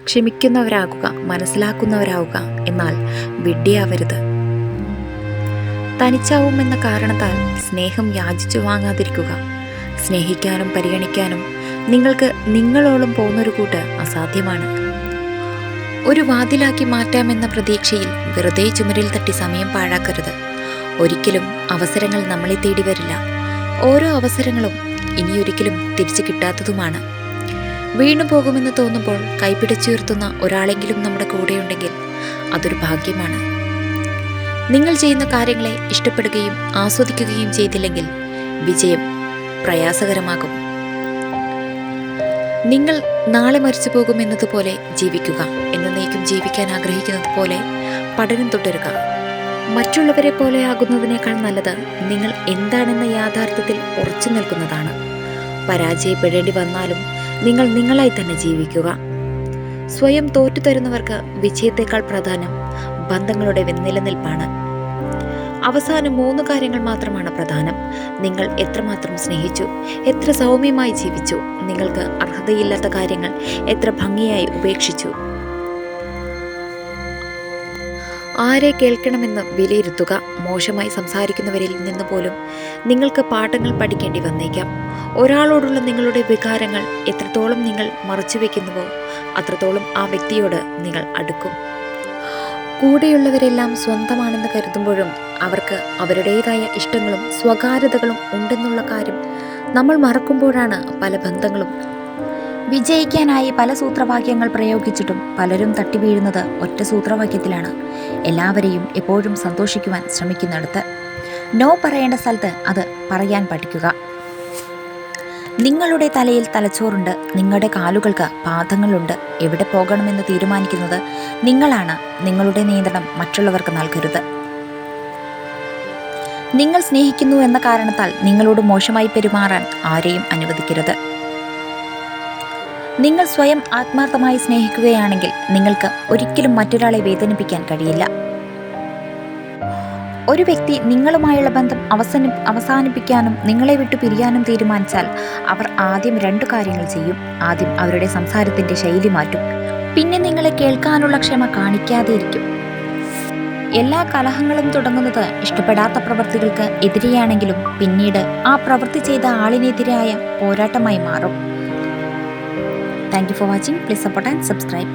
ക്ഷമിക്കുന്നവരാകുക, മനസ്സിലാക്കുന്നവരാകുക. എന്നാൽ വിഡ്ഢിയാവരുത്. തനിച്ചാവുമെന്ന കാരണത്താൽ സ്നേഹം യാചിച്ചു വാങ്ങാതിരിക്കുക. സ്നേഹിക്കാനും പരിഗണിക്കാനും നിങ്ങൾക്ക് നിങ്ങളോളം പോകുന്നൊരു കൂട്ട് അസാധ്യമാണ്. ഒരു വാതിലാക്കി മാറ്റാമെന്ന പ്രതീക്ഷയിൽ വെറുതെ ചുമരിൽ തട്ടി സമയം പാഴാക്കരുത്. ഒരിക്കലും അവസരങ്ങൾ നമ്മളെ തേടി വരില്ല. ഓരോ അവസരങ്ങളും ഇനിയൊരിക്കലും തിരിച്ചു കിട്ടാത്തതുമാണ്. വീണു പോകുമെന്ന് തോന്നുമ്പോൾ കൈപിടിച്ചുയർത്തുന്ന ഒരാളെങ്കിലും നമ്മുടെ കൂടെയുണ്ടെങ്കിൽ അതൊരു ഭാഗ്യമാണ്. നിങ്ങൾ ചെയ്യുന്ന കാര്യങ്ങളെ ഇഷ്ടപ്പെടുകയും ആസ്വദിക്കുകയും ചെയ്തില്ലെങ്കിൽ വിജയം പ്രയാസകരമാകും. നിങ്ങൾ നാളെ മരിച്ചു പോകുമെന്നതുപോലെ ജീവിക്കുക. എന്നേക്കും ജീവിക്കാൻ ആഗ്രഹിക്കുന്നത് പോലെ പഠനം തുടരുക. മറ്റുള്ളവരെ പോലെ ആകുന്നതിനേക്കാൾ നല്ലത് നിങ്ങൾ എന്താണെന്ന യാഥാർത്ഥ്യത്തിൽ ഉറച്ചു നിൽക്കുന്നതാണ്. പരാജയപ്പെടേണ്ടി വന്നാലും നിങ്ങൾ നിങ്ങളായി തന്നെ ജീവിക്കുക. സ്വയം തോറ്റു തരുന്നവർക്ക് വിജയത്തെക്കാൾ പ്രധാനം ബന്ധങ്ങളുടെ നിലനിൽപ്പാണ്. അവസാനം 3 കാര്യങ്ങൾ മാത്രമാണ് പ്രധാനം. നിങ്ങൾ എത്രമാത്രം സ്നേഹിച്ചു, എത്ര സൗമ്യമായി ജീവിച്ചു, നിങ്ങൾക്ക് അർഹതയില്ലാത്ത കാര്യങ്ങൾ എത്ര ഭംഗിയായി ഉപേക്ഷിച്ചു. ആരെ കേൾക്കണമെന്ന് വിലയിരുത്തുക. മോശമായി സംസാരിക്കുന്നവരിൽ നിന്ന് പോലും നിങ്ങൾക്ക് പാഠങ്ങൾ പഠിക്കേണ്ടി വന്നേക്കാം. ഒരാളോടുള്ള നിങ്ങളുടെ വികാരങ്ങൾ എത്രത്തോളം നിങ്ങൾ മറച്ചുവെക്കുന്നുവോ അത്രത്തോളം ആ വ്യക്തിയോട് നിങ്ങൾ അടുക്കും. കൂടെയുള്ളവരെല്ലാം സ്വന്തമാണെന്ന് കരുതുമ്പോഴും അവർക്ക് അവരുടേതായ ഇഷ്ടങ്ങളും സ്വകാര്യതകളും ഉണ്ടെന്നുള്ള കാര്യം നമ്മൾ മറക്കുമ്പോഴാണ് പല ബന്ധങ്ങളും. വിജയിക്കാനായി പല സൂത്രവാക്യങ്ങൾ പ്രയോഗിച്ചിട്ടും പലരും തട്ടിവീഴുന്നത് ഒറ്റ സൂത്രവാക്യത്തിലാണ്. എല്ലാവരെയും എപ്പോഴും സന്തോഷിക്കുവാൻ ശ്രമിക്കുന്നിടത്ത് നോ പറയേണ്ട സ്ഥലത്ത് അത് പറയാൻ പഠിക്കുക. നിങ്ങളുടെ തലയിൽ തലച്ചോറുണ്ട്, നിങ്ങളുടെ കാലുകൾക്ക് പാദങ്ങളുണ്ട്. എവിടെ പോകണമെന്ന് തീരുമാനിക്കുന്നത് നിങ്ങളാണ്. നിങ്ങളുടെ നിയന്ത്രണം മറ്റുള്ളവർക്ക് നൽകരുത്. നിങ്ങൾ സ്നേഹിക്കുന്നു എന്ന കാരണത്താൽ നിങ്ങളോട് മോശമായി പെരുമാറാൻ ആരെയും അനുവദിക്കരുത്. നിങ്ങൾ സ്വയം ആത്മാർത്ഥമായി സ്നേഹിക്കുകയാണെങ്കിൽ നിങ്ങൾക്ക് ഒരിക്കലും മറ്റൊരാളെ വേദനിപ്പിക്കാൻ കഴിയില്ല. ഒരു വ്യക്തി നിങ്ങളുമായുള്ള ബന്ധം അവസാനിപ്പിക്കാനും നിങ്ങളെ വിട്ടു പിരിയാനും തീരുമാനിച്ചാൽ അവർ ആദ്യം 2 കാര്യങ്ങൾ ചെയ്യും. ആദ്യം അവരുടെ സംസാരത്തിൻ്റെ ശൈലി മാറ്റും. പിന്നെ നിങ്ങളെ കേൾക്കാനുള്ള ക്ഷമ കാണിക്കാതെ ഇരിക്കും. എല്ലാ കലഹങ്ങളും തുടങ്ങുന്നത് ഇഷ്ടപ്പെടാത്ത പ്രവൃത്തികൾക്ക് എതിരെയാണെങ്കിലും പിന്നീട് ആ പ്രവൃത്തി ചെയ്ത ആളിനെതിരായ പോരാട്ടമായി മാറും. Thank you for watching. Please support and subscribe.